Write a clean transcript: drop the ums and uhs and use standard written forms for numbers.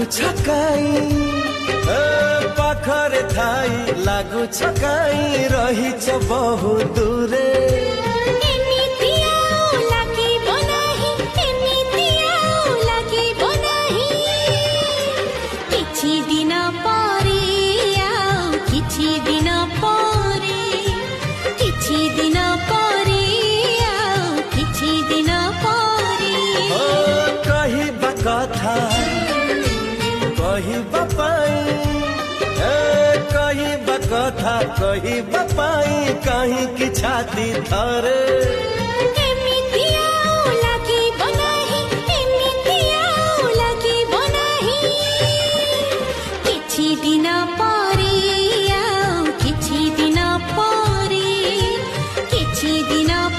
छकाई पाखरे थाई लागू छकाई रहिछ बहु दूरे कथा कहिबा पाई कहिबा कथा कहिबा पाई कहीं की छाती थरे